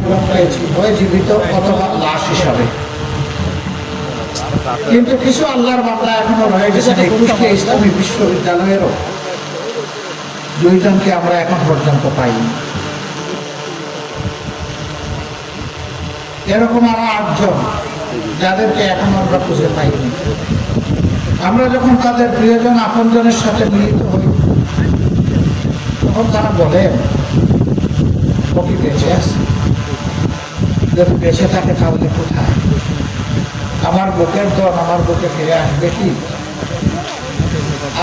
জন্ম পেয়েছি, হয় জীবিত অথবা লাশ হিসাবে। কিন্তু কিছু আল্লাহর বান্দা এখনো রয়ে গেছেন এই কুষ্টিয়া ইসলামী বিশ্ববিদ্যালয়েরও, দুইজনকে আমরা এখন পর্যন্ত পাইনি। এরকম আরো 8 জন যাদেরকে এখন আমরা খুঁজে পাইনি। আমরা যখন তাদের প্রিয়জন আপনজনের সাথে মিলিত হই, তখন তারা বলেন ও কি বেঁচে আছে? যদি বেঁচে থাকে তাহলে কোথায়? আমার বুকের দল আমার বুকে ফিরে আসবে কি?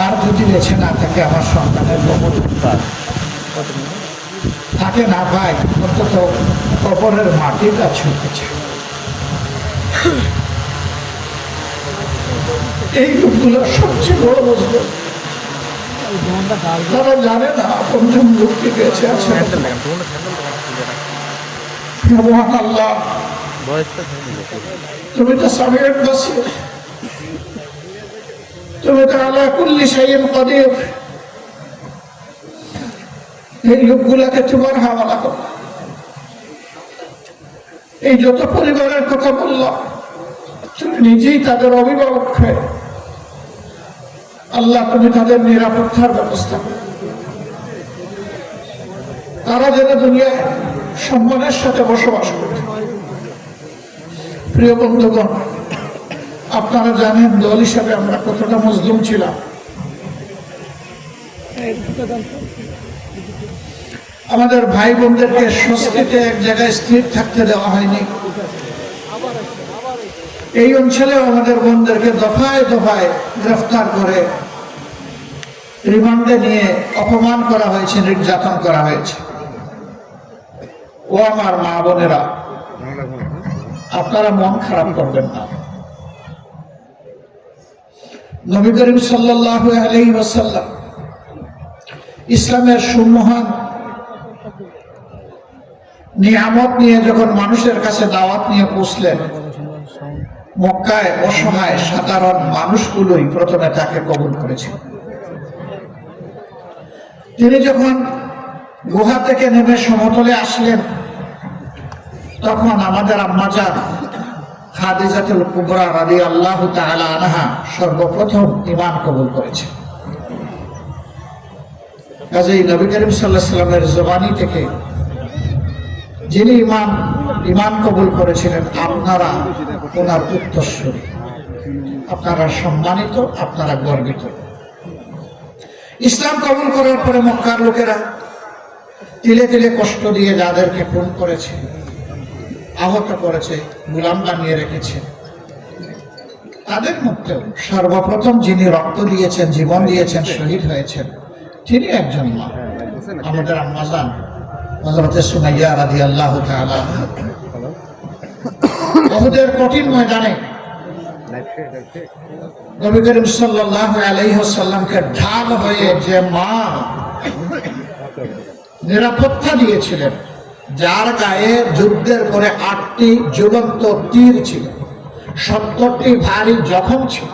আর যদি বেঁচে না থাকে আমার সন্তানের কবর তাকে না পাই, অন্তত কবরের মাটিটা ছুঁতে চায়। এই লোকগুলো সবচেয়ে বড় বুঝবে, তারা জানে না আপনজন লোকটি বেঁচে আছে। মহান আল্লাহ, তুমি তো সামিউল বাসীর, তুমি তো আলা কুল্লি শাইইন কাদির। এই লোকগুলাকে তোমার হাওয়ালা করো। এই যত পরিবারের কথা বললাম, তুমি নিজেই তাদের অভিভাবক হয়ে আল্লাহ তুমি তাদের নিরাপত্তার ব্যবস্থা করো। তারা যেন দুনিয়ায় সম্মানের সাথে বসবাস করতে। প্রিয় বন্ধুগণ, আপনারা জানেন দল হিসাবে আমরা কতটা মজলুম ছিলাম। আমাদের ভাই বোনদেরকে স্বস্তিতে এক জায়গায় স্থির থাকতে দেওয়া হয়নি। এই অঞ্চলেও আমাদের বোনদেরকে দফায় দফায় গ্রেফতার করে রিমান্ডে নিয়ে অপমান করা হয়েছে, নির্যাতন করা হয়েছে। ও আমার মা বোনেরা, আপনারা মন খারাপ করবেন না। নবী করিম সাল্লাল্লাহু আলাইহি ওয়াসাল্লাম ইসলামের সুমহান নিয়ামত নিয়ে যখন মানুষের কাছে দাওয়াত নিয়ে পৌঁছলেন, মক্কায় অসহায় সাধারণ মানুষগুলোই প্রথমে তাকে কবুল করেছিল। তিনি যখন গুহা থেকে নেমে সমতলে আসলেন, তখন আমাদের আম্মাজান খাদিজাতুল কুবরা রাদিয়াল্লাহু তাআলা আনহা সর্বপ্রথম ঈমান কবুল করেছে। কাজেই নবী করিম সাল্লাল্লাহু আলাইহি ওয়াসাল্লামের জবানি থেকে যিনি ঈমান কবুল করেছিলেন, আপনারা ওনার উত্তরসূরি, আপনারা সম্মানিত, আপনারা গর্বিত। ইসলাম কবুল করার পরে মক্কার লোকেরা তিলে তিলে কষ্ট দিয়ে যাদেরকে খুন করেছে, আহত করেছে, গোলাম বানিয়ে রেখেছে, তাদের মধ্যেও সর্বপ্রথম যিনি রক্ত দিয়েছেন, জীবন দিয়েছেন, শহীদ হয়েছেন, তিনি একজন মা, আমাদের আম্মাজান হযরত সুমাইয়া রাদিয়াল্লাহু তাআলা। উহুদের কঠিন ময়দানে নবী করিম সাল্লাল্লাহু আলাইহি ওয়াসাল্লামকে ঢাল হয়ে যে মা নিরাপত্তা দিয়েছিলেন, যার গায়ে যুদ্ধের পরে 8টি জ্বলন্ত তীর ছিল, 70টি ভারী জখম ছিল,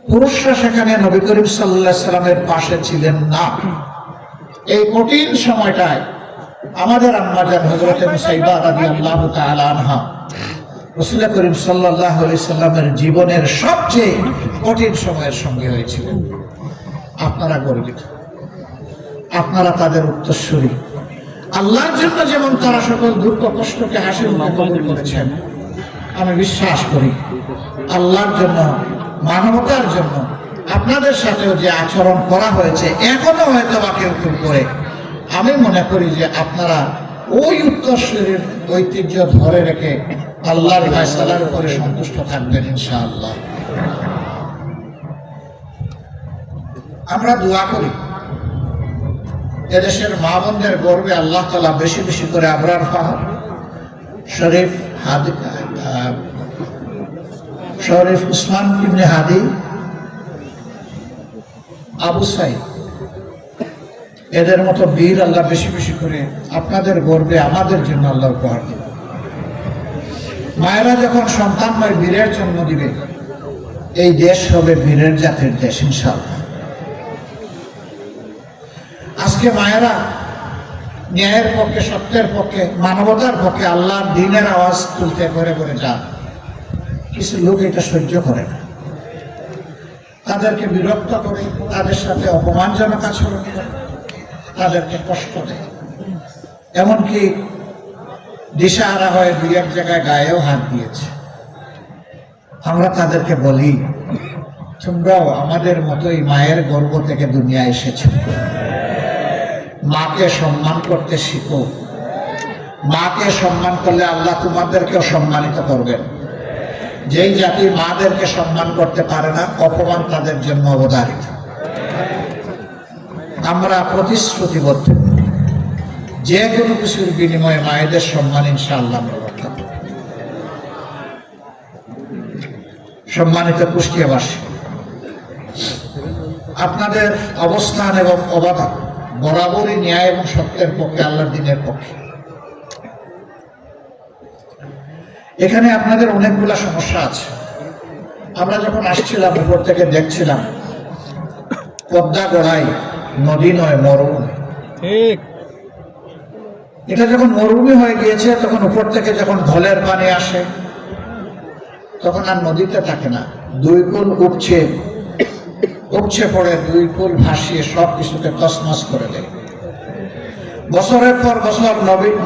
পুরুষরা সেখানে নবী করিম সাল্লাল্লাহু আলাইহি ওয়াসাল্লামের পাশে ছিলেন না। এই কঠিন সময়টায় আমাদের আম্মাজান হযরত মুসাইবা রাদিয়াল্লাহু তাআলা আনহা রাসূল করিম সাল্লাল্লাহু আলাইহি সাল্লামের জীবনের সবচেয়ে কঠিন সময়ের সঙ্গে হয়েছিলেন। আপনারা গর্বিত, আপনারা তাদের উত্তরসূরি। আল্লাহর জন্য যেমন তারা সকল দুঃখ কষ্টকে হাসির মুখে কবুল করেছেন, আমি বিশ্বাস করি আল্লাহর জন্য, মানবতার জন্য আপনাদের সাথেও যে আচরণ করা হয়েছে, এখনো হয়তো বা কেউ কেউ করে, আমি মনে করি যে আপনারা ওই উত্তরসূরির ঐতিহ্য ধরে রেখে আল্লাহর ফায়সালার উপরে সন্তুষ্ট থাকবেন ইনশাআল্লাহ। আমরা দোয়া করি এদেশের মা বোনদের গর্বে আল্লাহ তাআলা বেশি বেশি করে আবরার ফাহাদ, শরীফ উসমান ইবনে হাদি, আবু সাইদ, এদের মতো বীর আল্লাহ বেশি বেশি করে আপনাদের গর্বে আমাদের জন্য আল্লাহ উপহার দিবে। মায়েরা যখন সন্তানময় বীরের জন্ম দিবে, এই দেশ হবে বীরের জাতির দেশ ইনশাআল্লাহ। আজকে মায়েরা ন্যায়ের পক্ষে, সত্যের পক্ষে, মানবতার পক্ষে আল্লাহর দ্বীনের আওয়াজ তুলতে করে করে যান। কিছু লোক এটা সহ্য করে না, তাদেরকে বিরক্ত করে, তাদের সাথে অপমানজনক আচরণ করে, তাদেরকে কষ্ট দেয়, এমনকি দিশাহারা হয়ে দুই এক জায়গায় গায়েও হাত দিয়েছে। আমরা তাদেরকে বলি, তোমরাও আমাদের মতোই মায়ের গর্ভ থেকে দুনিয়া এসেছো, মাকে সম্মান করতে শিখো। মাকে সম্মান করলে আল্লাহ তোমাদেরকেও সম্মানিত করবেন। যেই জাতি মাদেরকে সম্মান করতে পারে না, অপমান তাদের জন্য অবধারিত। আমরা প্রতিশ্রুতিবদ্ধ, যে কোনো কিছুর বিনিময়ে মায়েদের সম্মান ইনশাআল্লাহ আমরা রক্ষা করব। সম্মানিত কুষ্টিয়াবাসী, আপনাদের অবস্থান এবং অবদান বরাবরই ন্যায় এবং সত্যের পক্ষে, আল্লাহর দ্বীনের পক্ষে। এখানে আপনাদের অনেকগুলা সমস্যা আছে। আমরা যখন আসছিলাম উপর থেকে দেখছিলাম পদ্মা গড়াই নদী নয়, মরুভূমি। ঠিক, এটা যখন মরুভূমি হয়ে গিয়েছে, তখন উপর থেকে যখন ঢলের পানি আসে, তখন আর নদীতে থাকে না, দুই কুল উপচে পড়ে, দুই কুল ভাসিয়ে সব কিছুকে তছনছ করে দেয়। বছরের পর বছর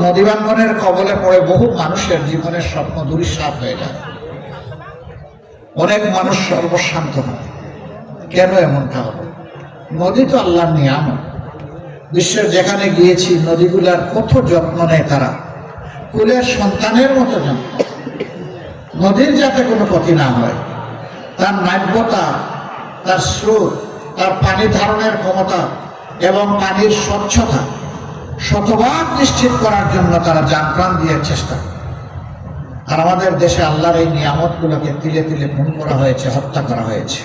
নদীবাঙ্গনের কবলে পড়ে বহু মানুষের জীবনের স্বপ্ন ধূলিসাৎ হয়ে যায়। অনেক মানুষ সর্বশান্ত হয়। কেন এমনটা হলো? নদী তো আল্লাহর নিয়ামত। বিশ্বের যেখানে গিয়েছি, নদীগুলার কত যত্ন নেয় তারা, কুলের সন্তানের মতো যত্ন। নদীর যাতে কোনো ক্ষতি না হয়, তার নাব্যতা, তার স্রোত, তার পানি ধারণের ক্ষমতা এবং পানির স্বচ্ছতা শতভাগ নিশ্চিত করার জন্য তারা জান প্রাণ দিয়ে চেষ্টা করে। আর আমাদের দেশে আল্লাহর এই নিয়ামতগুলোকে তিলে তিলে খুন করা হয়েছে, হত্যা করা হয়েছে।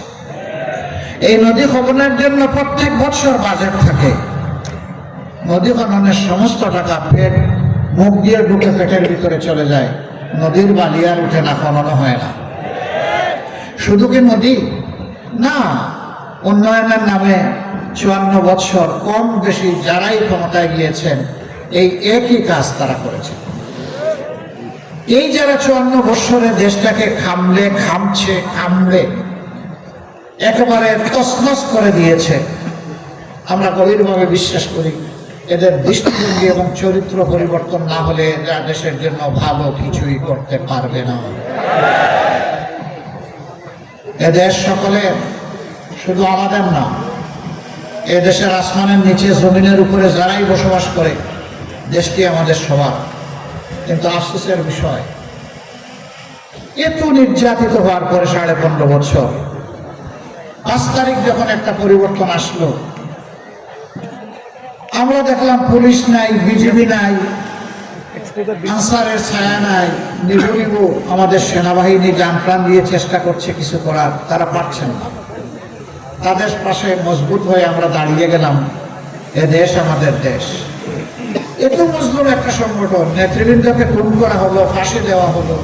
এই নদী খননের জন্য প্রত্যেক বছর বাজেট থাকে। নদী খননের সমস্ত টাকা পেট মুখ দিয়ে ঢুকে পেটের ভিতরে চলে যায়, নদীর বালি আর উঠে না, খননও হয় না। শুধু কি নদী না, উন্নয়নের নামে 54 বছর কম বেশি যারাই ক্ষমতায় গিয়েছেন, এই একই কাজ তারা করেছে। এই যারা 54 বছরে দেশটাকে খামলে একেবারে তছনছ করে দিয়েছে, আমরা গভীরভাবে বিশ্বাস করি এদের দৃষ্টিভঙ্গি এবং চরিত্র পরিবর্তন না হলে এরা দেশের জন্য ভালো কিছুই করতে পারবে না। এদেশ সকলের, শুধু আমাদের না, এদেশের আসমানের নিচে জমিনের উপরে যারাই বসবাস করে, দেশটি আমাদের সবার। কিন্তু আফসোসের বিষয়, এত নির্যাতিত হওয়ার পরে 15.5 বছর 5 তারিখ যখন একটা পরিবর্তন আসলো, আমরা দেখলাম পুলিশ নাই, বিজিবি নাই, আনসারের ছায়া নাই, নিবু আমাদের সেনাবাহিনী জান প্রাণ দিয়ে চেষ্টা করছে কিছু করার, তারা পারছেন না। তাদের পাশে মজবুত হয়ে আমরা দাঁড়িয়ে গেলাম। এ দেশ আমাদের দেশ। এত মজবুত একটা সংগঠন, নেতৃবৃন্দকে খুন করা হলো, ফাঁসি দেওয়া হলো,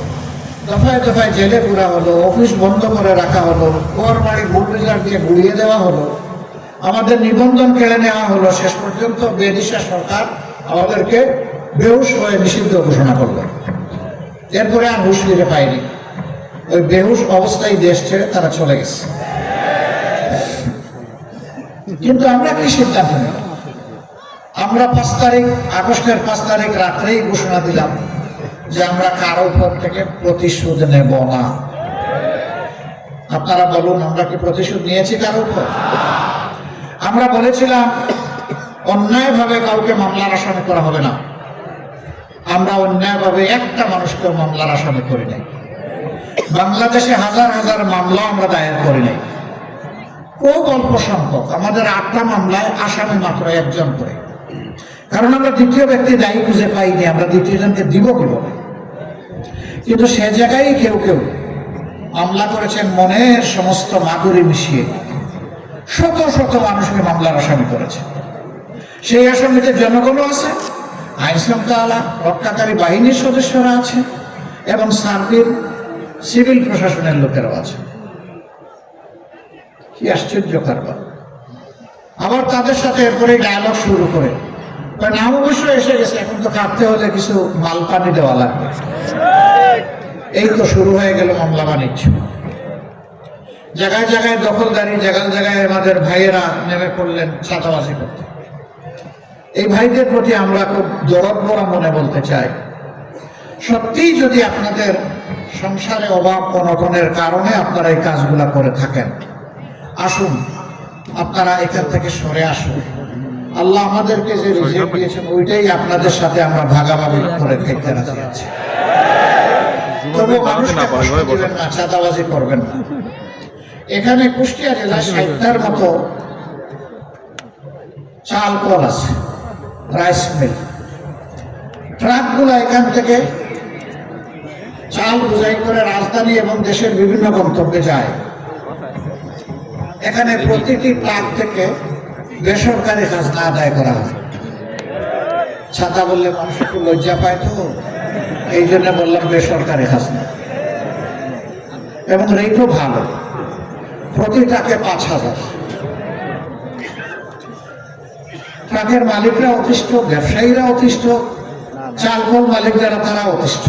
দফায় দফায় জেলে পুরা হলো, অফিস বন্ধ করে রাখা হলো, ঘর বাড়ি বুলডোজার দিয়ে গুড়িয়ে দেওয়া হলো, আমাদের নিবন্ধন কেড়ে নেওয়া হলো। শেষ পর্যন্ত বেদিশা সরকার আমাদেরকে বেহুশ হয়ে নিষিদ্ধ ঘোষণা করলো। এরপরে আর হুঁশ ফিরে পাইনি। ওই বেহুশ অবস্থায় দেশ ছেড়ে তারা চলে গেছে। কিন্তু আমরা কি সিদ্ধান্ত নিলাম? আমরা 5 তারিখ, আগস্টের 5 তারিখ রাত্রেই ঘোষণা দিলাম যে আমরা কারো উপর থেকে প্রতিশোধ নেব না। আপনারা বলুন, আমরা কি প্রতিশোধ নিয়েছি কারো উপর? আমরা বলেছিলাম অন্যায়ভাবে কাউকে মামলার আসামি করা হবে না। আমরা অন্যায়ভাবে একটা মানুষকে মামলার আসামি করি নাই। বাংলাদেশে হাজার হাজার মামলা আমরা দায়ের করি নাই। খুব অল্প সংখ্যক, আমাদের 8টা মামলায় আসামি মাত্র 1 জন করে। কারণ আমরা দ্বিতীয় ব্যক্তি দায়ী খুঁজে পাইনি, আমরা দ্বিতীয় জনকে দিব কিভাবে? কিন্তু সে জায়গায় কেউ কেউ মামলা করেছেন মনের সমস্ত মাধুরী মিশিয়ে, শত শত মানুষকে মামলার আসামি করেছে। সেই আসামিতে জনগণও আছে, আইন শৃঙ্খলা রক্ষাকারী বাহিনীর সদস্যরা আছে এবং সার্বিক সিভিল প্রশাসনের লোকেরাও আছে। কি আশ্চর্য কারবার! আবার তাদের সাথে এরপরে ডায়ালগ শুরু করে নাম অবশ্য এসে গেছে, এখন তো কাটতে হলে কিছু মাল পানি দেওয়া লাগবে। এই তো শুরু হয়ে গেল মামলা বাণিজ্য। জায়গায় জায়গায় দখলদারি, জায়গায় জায়গায় আমাদের ভাইয়েরা নেমে পড়লেন চাঁদাবাজি করতে। এই ভাইদের প্রতি আমরা খুব দরদ ভরা মনে বলতে চাই, সত্যি যদি আপনাদের সংসারে অভাব অনটনের কারণে আপনারা এই কাজগুলা করে থাকেন, আসুন আপনারা এখান থেকে সরে আসুন। আল্লাহ আমাদেরকে যে রিজিক দিয়েছেন ওইটাই আপনাদের সাথে আমরা ভাগাভাগি করে খেতে রাজি আছি। তবু মানুষকে কষ্ট দিবেন না, চাঁদাবাজি করবেন না। এখানে কুষ্টিয়া জেলায় 60টার মতো চাল কল আছে, রাইস মিল। ট্রাকগুলো এখান থেকে চাল বোঝাই করে রাজধানী এবং দেশের বিভিন্ন গন্তব্যে যায়। এখানে প্রতিটি ট্রাক থেকে বেসরকারি খাজনা আদায় করা হয়। ছাতা বললে মানুষ একটু লজ্জা পায়, তো এই জন্য বললাম বেসরকারি খাজনা, এবং রেটও ভালো, প্রতি ট্রাকে 5,000। ট্রাকের মালিকরা অতিষ্ঠ, ব্যবসায়ীরা অতিষ্ঠ, চালকল মালিক যারা তারা অতিষ্ঠ।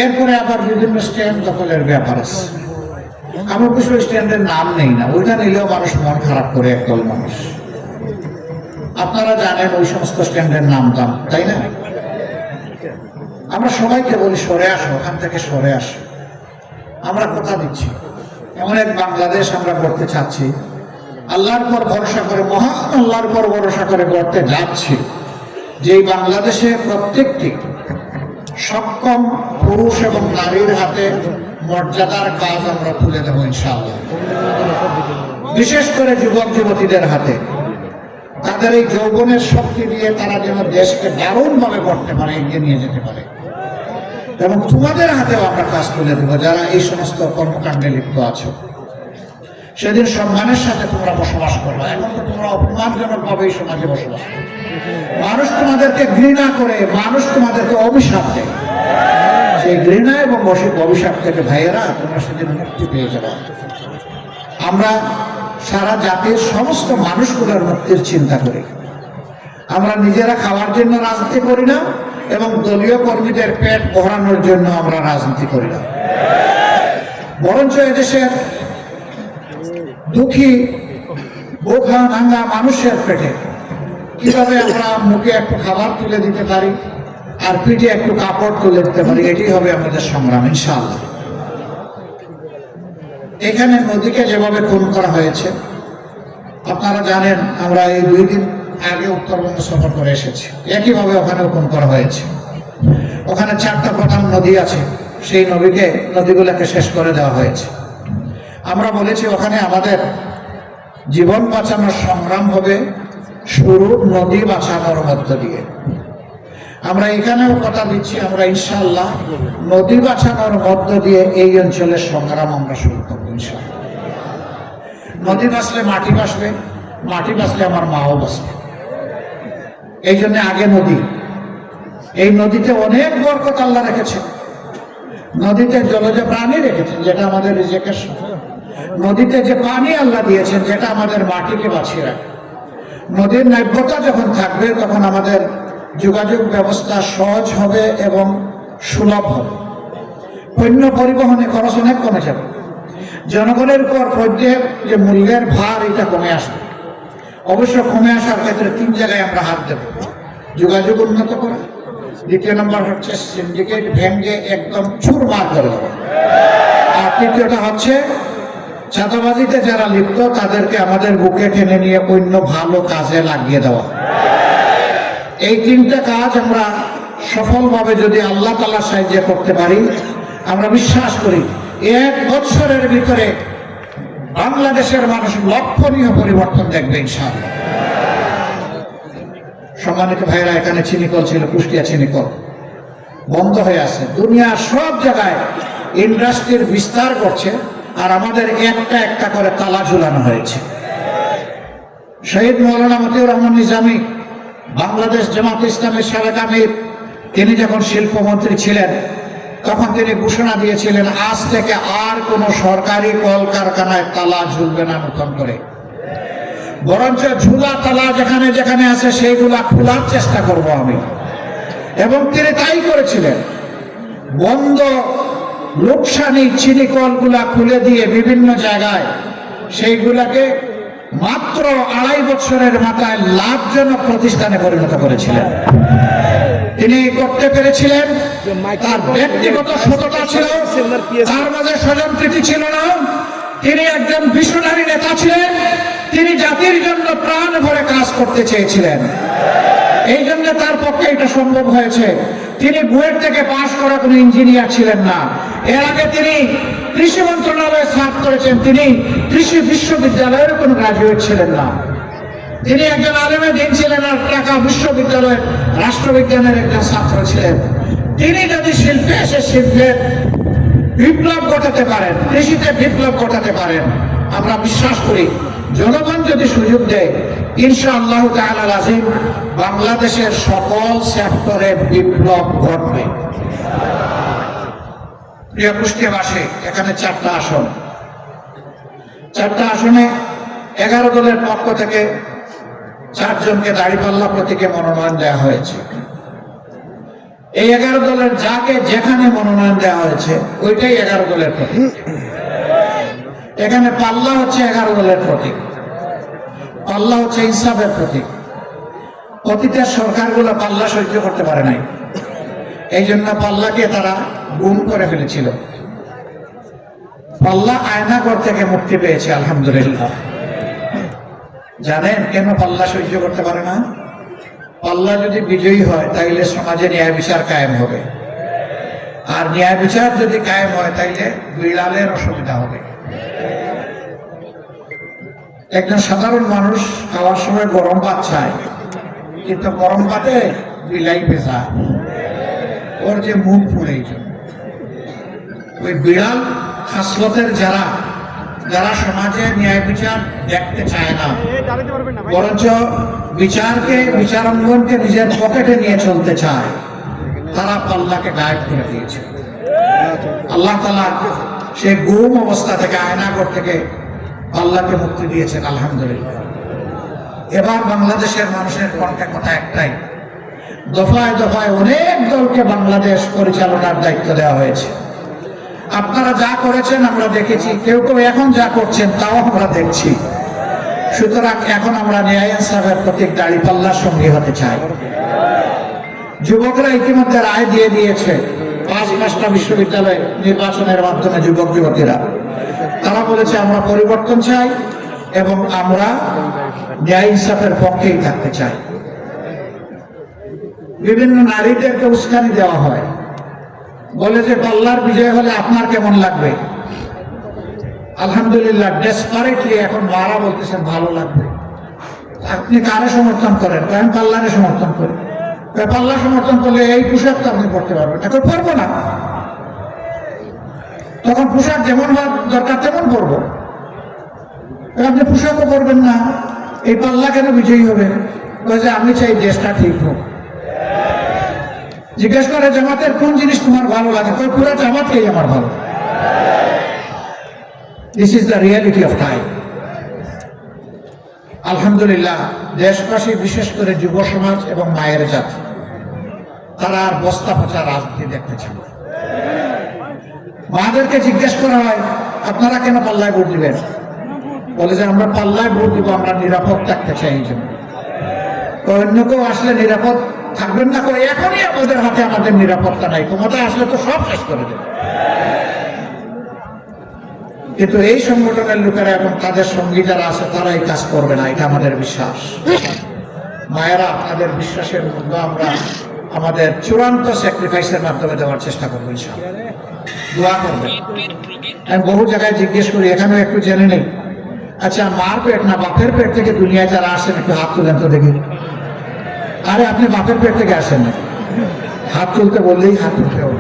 এরপরে আবার বিভিন্ন স্ট্যান্ড দখলের ব্যাপার আছে। আমার কিছু স্ট্যান্ডের নাম নেই না, ওইটা নিলেও মানুষ মন খারাপ করে একদল মানুষ। আপনারা জানেন ওই সমস্ত স্ট্যান্ডের নাম দাম, তাই না? আমরা সবাইকে বলি সরে আসো, ওখান থেকে সরে আসো। আমরা কথা দিচ্ছি, এমন এক বাংলাদেশ আমরা করতে চাচ্ছি, আল্লাহর পর ভরসা করে, মহান আল্লাহর পর ভরসা করে করতে যাচ্ছি, যেই বাংলাদেশে প্রত্যেকটি সক্ষম পুরুষ এবং নারীর হাতে মর্যাদার কাজ আমরা তুলে দেবো ইনশাআল্লাহ। বিশেষ করে যুবক যুবতীদের হাতে, তাদের এই যৌবনের শক্তি দিয়ে তারা যেন দেশকে দারুণভাবে করতে পারে, এগিয়ে নিয়ে যেতে পারে। এবং তোমাদের হাতেও আমরা কাজ তুলে দেবো যারা এই সমস্ত কর্মকাণ্ডে লিপ্ত আছো। সেদিন সম্মানের সাথে তোমরা বসবাস করবে। এখন তো তোমরা অপমানজনক ভাবে এই সমাজে বসবাস করো, মানুষ তোমাদেরকে ঘৃণা করে, মানুষ তোমাদেরকে অভিশাপ দেয়। সেই ঘৃণা এবং অভিশাপ থেকে ভাইয়েরা তোমরা সেদিন মুক্তি পেয়ে যাবে। আমরা সারা জাতির সমস্ত মানুষগুলোর মুক্তির চিন্তা করি। আমরা নিজেরা খাওয়ার জন্য রাজনীতি করি না, এবং দলীয় কর্মীদের পেট ভরানোর জন্য আমরা রাজনীতি করি না। বরঞ্চ এদেশের দুঃখী বোখা ভাঙ্গা মানুষের পেটে কিভাবে আমরা মুখে একটু খাবার তুলে দিতে পারি আর পিঠে একটু কাপড় তুলে দিতে পারি, এটি হবে আমাদের সংগ্রাম ইনশাআল্লাহ। এখানে নদীকে যেভাবে খুন করা হয়েছে আপনারা জানেন, আমরা এই 2 দিন আগে উত্তরবঙ্গ সফর করে এসেছি, একইভাবে ওখানেও খুন করা হয়েছে। ওখানে 4টা প্রধান নদী আছে, সেই নদীগুলোকে শেষ করে দেওয়া হয়েছে। আমরা বলেছি ওখানে আমাদের জীবন বাঁচানোর সংগ্রাম হবে শুরু নদী বাঁচানোর মধ্য দিয়ে। আমরা এখানেও কথা দিচ্ছি, আমরা ইনশাআল্লাহ নদী বাঁচানোর মধ্য দিয়ে এই অঞ্চলের সংগ্রাম আমরা শুরু করবো ইনশাআল্লাহ। নদী বাঁচলে মাটি বাঁচবে, মাটি বাঁচলে আমার মাও বাঁচবে। এই জন্য আগে নদী। এই নদীতে অনেক বরকত আল্লাহ রেখেছেন, নদীতে জলজ প্রাণী রেখেছেন যেটা আমাদের রিজিকের সাথে, নদীতে যে পানি আল্লাহ দিয়েছেন যেটা আমাদের মাটিকে বাঁচিয়ে রাখে। নদীর নাব্যতা যখন থাকবে তখন আমাদের যোগাযোগ ব্যবস্থা সহজ হবে এবং সুলভ হবে। পণ্য পরিবহনে খরচ অনেক কমে যাবে, জনগণের উপর পণ্যের যে মূল্যের ভার এটা কমে আসবে। অবশ্য কমে আসার ক্ষেত্রে 3 জায়গায় আমরা হাত দেব। যোগাযোগ উন্নত করা, 2 নম্বর হচ্ছে সিন্ডিকেট ভেঙে একদম চুরমার করে দেওয়া, আর 3টা হচ্ছে চাঁদাবাজিতে যারা লিপ্ত তাদেরকে আমাদের বুকে টেনে নিয়ে অন্য ভালো কাজে লাগিয়ে দেওয়া। এই 3টা কাজ আমরা সফলভাবে যদি আল্লাহ তাআলার সাহায্যে করতে পারি, আমরা বিশ্বাস করি 1 বছরের ভিতরে বাংলাদেশের মানুষ লক্ষণীয় পরিবর্তন দেখবে ইনশাআল্লাহ। সম্মানিত ভাইরা, এখানে চিনিকল ছিল, কুষ্টিয়া চিনিকল বন্ধ হয়ে আছে। দুনিয়ার সব জায়গায় ইন্ডাস্ট্রির বিস্তার করছে, আর আমাদের একটা করে তালা ঝুলানো হয়েছে। শহীদ মৌলানা মতিউর রহমান নিজামী, বাংলাদেশ জামাত ইসলামের সাবেক আমির, তিনি যখন শিল্পমন্ত্রী ছিলেন তখন তিনি ঘোষণা দিয়েছিলেন আজ থেকে আর কোনো সরকারি কলকারখানায় তালা ঝুলবে না নতুন করে। বরঞ্চ ঝুলা তালা যেখানে যেখানে আছে সেইগুলা খোলার চেষ্টা করব আমি। এবং তিনি তাই করেছিলেন। বন্ধ লোকসানি চিনি কলগুলা খুলে দিয়ে বিভিন্ন জায়গায় সেইগুলাকে মাত্র 2.5 বছরের মাথায় লাভজনক প্রতিষ্ঠানে পরিণত করেছিলেন। তিনি করতে পেরেছিলেন। তার ব্যক্তিগত সততা ছিল, তার মাঝে স্বজনপ্রীতি ছিল না। তিনি একজন ভিশনারি নেতা ছিলেন। তিনি জাতির জন্য প্রাণ ভরে কাজ করতে চেয়েছিলেন। এই জন্য তার পক্ষে এটা সম্ভব হয়েছে। তিনি বুয়েট থেকে পাশ করা কোনো ইঞ্জিনিয়ার ছিলেন না। এর আগে তিনি কৃষি মন্ত্রণালয়ে সার্ভ করেছেন। তিনি কৃষি বিশ্ববিদ্যালয়ের কোনো গ্রাজুয়েট ছিলেন না। তিনি একজন আলেমে দিন ছিলেন আর ঢাকা বিশ্ববিদ্যালয়ের রাষ্ট্রবিজ্ঞানের একজন ছাত্র ছিলেন। তিনি যদি শিল্পে এসে শিল্পের বিপ্লব ঘটাতে পারেন, কৃষিতে বিপ্লব ঘটাতে পারেন, আমরা বিশ্বাস করি জনগণ যদি সুযোগ দেয় ইনশাআল্লাহ তাআলা আযীম বাংলাদেশের সকল সেক্টরে বিপ্লব ঘটবে। প্রিয় কুষ্টিয়াবাসী, এখানে 4টা আসন। 4টা আসনে 11 দলের পক্ষ থেকে 4 জনকে দাঁড়িপাল্লা প্রতীকে মনোনয়ন দেওয়া হয়েছে। এই 11 দলের যাকে যেখানে মনোনয়ন দেওয়া হয়েছে ওইটাই 11 দলের প্রতীক। এখানে পাল্লা হচ্ছে 11 দলের প্রতীক। পাল্লা হচ্ছে ইনসাফের প্রতীক। অতীতের সরকারগুলো পাল্লা সহ্য করতে পারে নাই, এই জন্য পাল্লাকে তারা গুম করে ফেলেছিল। পাল্লা আয়নাঘর থেকে মুক্তি পেয়েছে আলহামদুলিল্লাহ। জানেন কেন পাল্লা সহ্য করতে পারে না? পাল্লা যদি বিজয়ী হয় তাইলে সমাজে ন্যায় বিচার কায়েম হবে, আর ন্যায় বিচার যদি কায়েম হয় তাইলে বিড়ালের অসুবিধা হবে। একজন সাধারণ মানুষ খাওয়ার সময় গরম ভাত চায়, কিন্তু গরম ভাতে বিলাই ভেজা, ওর যে মুখ পুড়ে। এই জন্য ওই বিড়াল খাসলতের যারা যারা সমাজে ন্যায় বিচার দেখতে চায় না, বরঞ্চ বিচারকে বিচারাঙ্গনকে নিজের পকেটে নিয়ে চলতে চায়, তারা পাল্লাকে গায়েব করে দিয়েছে। আল্লাহ তাআলা সেই গুম অবস্থা থেকে, আয়নাঘর থেকে আল্লাহকে মুক্তি দিয়েছেন আলহামদুলিল্লাহ। এবার বাংলাদেশের মানুষের কণ্ঠে কথা একটাই, দফায় দফায় অনেক দলকে বাংলাদেশ পরিচালনার দায়িত্ব দেওয়া হয়েছে। আপনারা যা করেছেন আমরা দেখেছি, কেউ কেউ এখন যা করছেন তাও আমরা দেখছি। সুতরাং এখন আমরা ন্যায় ইনসাফের প্রতীক দাঁড়িপাল্লার সঙ্গী হতে চাই। যুবকরা ইতিমধ্যে রায় দিয়ে দিয়েছে। 5টা বিশ্ববিদ্যালয় নির্বাচনের মাধ্যমে যুবক যুবতীরা তারা বলেছে আমরা পরিবর্তন চাই এবং আমরা ন্যায় ইনসাফের পক্ষেই থাকতে চাই। বিভিন্ন নারীদেরকে উস্কানি দেওয়া হয়, বলে যে পাল্লার বিজয় হলে আপনার কেমন লাগবে? আলহামদুলিল্লাহ ডেসপারেটলি এখন মারা বলতেছেন ভালো লাগবে। আপনি কারে সমর্থন করেন? আমি পাল্লারে সমর্থন করি। পাল্লা সমর্থন করলে এই পোশাক তো আপনি পড়তে পারবেন, এখন পরবো না। তখন পোশাক যেমন হওয়ার দরকার তেমন পরবো। আপনি পোশাকও করবেন না, এই পাল্লা কেন বিজয়ী হবে? যে আমি চাই দেশটা ঠিক হোক। জিজ্ঞেস করে জামাতের কোন জিনিস তোমার ভালো লাগে? পুরো জামাতকেই আমার ভালো। This is the reality of time. আলহামদুলিল্লাহ দেশবাসী, বিশেষ করে যুব সমাজ এবং মায়ের জাতি, তারা আর বস্তা পচা রাজনীতি দেখতে চান। মাদেরকে জিজ্ঞেস করা হয় আপনারা কেন পাল্লায় ভোট দিবেন? বলে যে আমরা পাল্লায় ভোট দিব, আমরা নিরাপদ থাকতে চাই। এই জন্য অন্য কেউ আসলে নিরাপদ থাকবেন না। করে এখনই আমাদের হাতে আমাদের নিরাপত্তা নাই, ক্ষমতা আসলে তো সব শেষ করে দেবে। কিন্তু এই সংগঠনের লোকেরা এবং তাদের সঙ্গী যারা আছে তারা এই কাজ করবে না, এটা আমাদের বিশ্বাস। মায়েরা, আপনাদের বিশ্বাসের মূল্য আমরা আমাদের চূড়ান্ত স্যাক্রিফাইসের মাধ্যমে দেওয়ার চেষ্টা করবো ইনশাআল্লাহ। দোয়া করবেন। আমি বহু জায়গায় জিজ্ঞেস করি, এখানেও একটু জেনে নেই, আচ্ছা মার পেট না বাপের পেট থেকে দুনিয়ায় যারা আসেন একটু হাত তুলেন তো দেখি। আরে আপনি বাপের পেট থেকে আসেন না, হাত তুলতে বললেই হাত তুলতে হবে।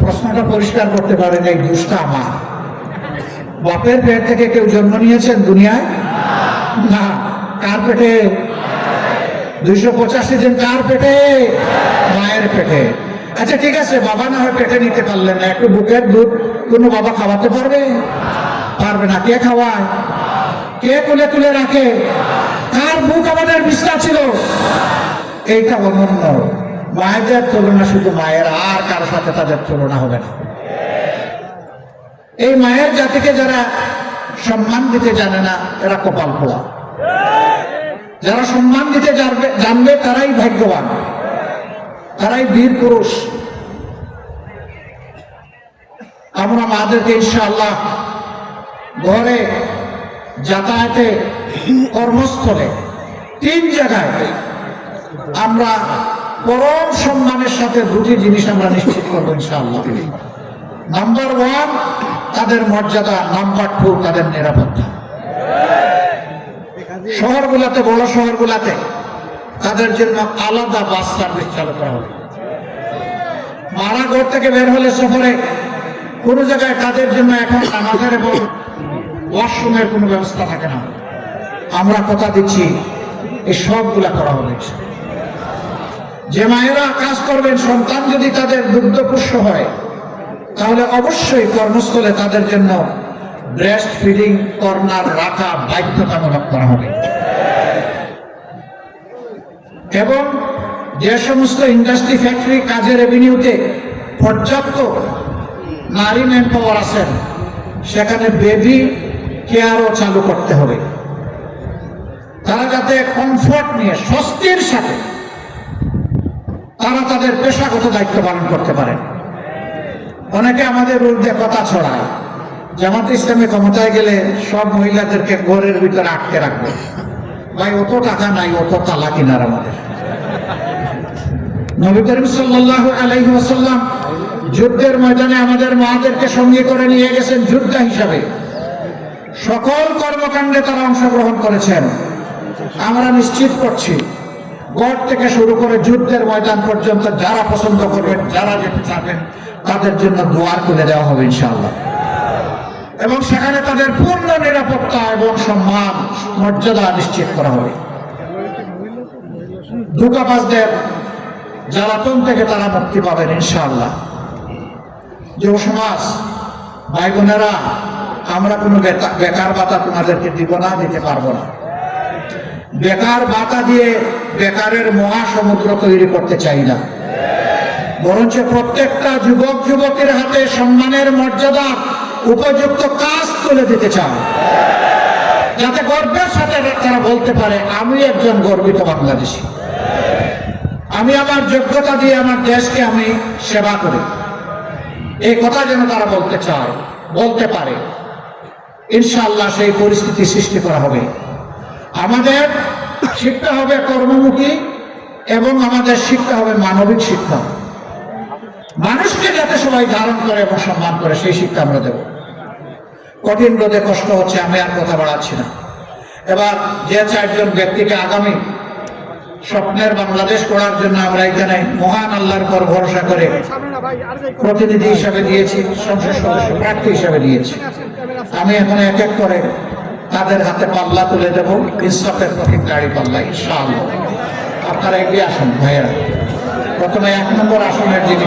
প্রশ্নটা পরিষ্কার করতে পারেন, এই দুষ্টা আমার। বাপের পেট থেকে কেউ জন্ম নিয়েছেন দুনিয়ায়? না। কার পেটে? 285 দিন কার পেটে? মায়ের পেটে। আচ্ছা ঠিক আছে, বাবা না হয় পেটে নিতে পারলেন না, একটু বুকের দুধ কোনো বাবা খাওয়াতে পারবে? পারবে না। কে খাওয়ায়? কে কোলে তুলে রাখে, কার বুক আমাদের বিছনা ছিল, এইটা অনন্য। মায়েদের তুলনা শুধু মায়ের, আর কারো সাথে তাদের তুলনা হবে না। এই মায়ের জাতিকে যারা সম্মান দিতে জানে না, এরা কপাল পোড়া। যারা সম্মান দিতে জানবে তারাই ভাগ্যবান, তারাই বীর পুরুষ। আমরা মাদেরকে ইনশাআল্লাহ ঘরে, যাতায়াতে, কর্মস্থলে, 3 জায়গায় আমরা পরম সম্মানের সাথে 2টি জিনিস আমরা নিশ্চিত করবো ইনশাআল্লাহ। নাম্বার 1 তাদের মর্যাদা, নাম্বার 2 তাদের নিরাপত্তা। শহরগুলাতে, বড় শহরগুলাতে তাদের জন্য আলাদা বাস সার্ভিস চালু করা হবে। মারা ঘর থেকে বের হলে সফরে কোন জায়গায় তাদের জন্য এখন নামাজের এবং ওয়াশরুমের কোনো ব্যবস্থা থাকে না। আমরা কথা দিচ্ছি এই সবগুলা করা হবে। যে মায়েরা কাজ করবেন, সন্তান যদি তাদের দুগ্ধপুষ্য হয়, তাহলে অবশ্যই কর্মস্থলে তাদের জন্য ব্রেস্ট ফিডিং কর্নার রাখা বাধ্যতামূলক করা হবে। এবং যে সমস্ত ইন্ডাস্ট্রি, ফ্যাক্টরি, কাজের রেভিনিউতে পর্যাপ্ত নারী ম্যান পাওয়ার আছেন, সেখানে বেবি কেয়ারও চালু করতে হবে। তারা যাতে কমফোর্ট নিয়ে, স্বস্তির সাথে তারা তাদের পেশাগত দায়িত্ব পালন করতে পারেন। অনেকে আমাদের বিরুদ্ধে কথা ছড়ায়, জামাত ইসলামী ক্ষমতায় গেলে সব মহিলাদেরকে ঘরের ভিতরে আটকে রাখবে। ভাই, অত টাকা নাই, অত তালা কিনার আমাদের। নবী করিম সাল্লাল্লাহু আলাইহি ওয়াসাল্লাম যুদ্ধের ময়দানে আমাদের মাদেরকে সঙ্গে করে নিয়ে গেছেন যোদ্ধা হিসাবে। সকল কর্মকাণ্ডে তারা অংশগ্রহণ করেছেন। আমরা নিশ্চিত করছি, গড় থেকে শুরু করে যুদ্ধের ময়দান পর্যন্ত যারা পছন্দ করবেন, যারা যেতে চাবেন, তাদের জন্য দুয়ার খুলে দেওয়া হবে ইনশাআল্লাহ। এবং সেখানে তাদের পূর্ণ নিরাপত্তা এবং সম্মান, মর্যাদা নিশ্চিত করা হবে। ধোঁকাবাজদের জ্বালাতন থেকে তারা মুক্তি পাবেন ইনশাআল্লাহ। যুব সমাজ, ভাই বোনেরা, আমরা কোনো বেকার ভাতা তোমাদেরকে দিব না, দিতে পারবো না। বেকার ভাতা দিয়ে বেকারের মহাসমুদ্র তৈরি করতে চাই না, বরঞ্চ প্রত্যেকটা যুবক যুবকের হাতে সম্মানের মর্যাদা, উপযুক্ত কাজ তুলে দিতে চাই, যাতে গর্বের সাথে তারা বলতে পারে, আমি একজন গর্বিত বাংলাদেশী, আমি আমার যোগ্যতা দিয়ে আমার দেশকে আমি সেবা করি। এই কথা যেন তারা বলতে চায়, বলতে পারে। ইনশাআল্লাহ সেই পরিস্থিতি সৃষ্টি করা হবে। আমাদের শিক্ষা হবে কর্মমুখী এবং আমাদের শিক্ষা হবে মানবিক শিক্ষা। মানুষকে যাতে সবাই ধারণ করে এবং সম্মান করে, সেই শিক্ষা আমরা দেব। কঠিন রোদে কষ্ট হচ্ছে, আমি আর কথা বাড়াচ্ছি না। এবার যে 4জন ব্যক্তিকে আগামী স্বপ্নের বাংলাদেশ করার জন্য আমরা এখানে মহান আল্লাহর পর ভরসা করে প্রতিনিধি হিসাবে দিয়েছি, সংসদ সদস্য প্রার্থী হিসাবে দিয়েছি, আমি এখন এক এক করে তাদের হাতে পাল্লা তুলে দেব, ইনসাফের প্রতীক দাড়ি পাল্লা ইনশাআল্লাহ। আপনারা এগিয়ে আসুন ভাইয়েরা। প্রথমে 1 নম্বর আসনের যিনি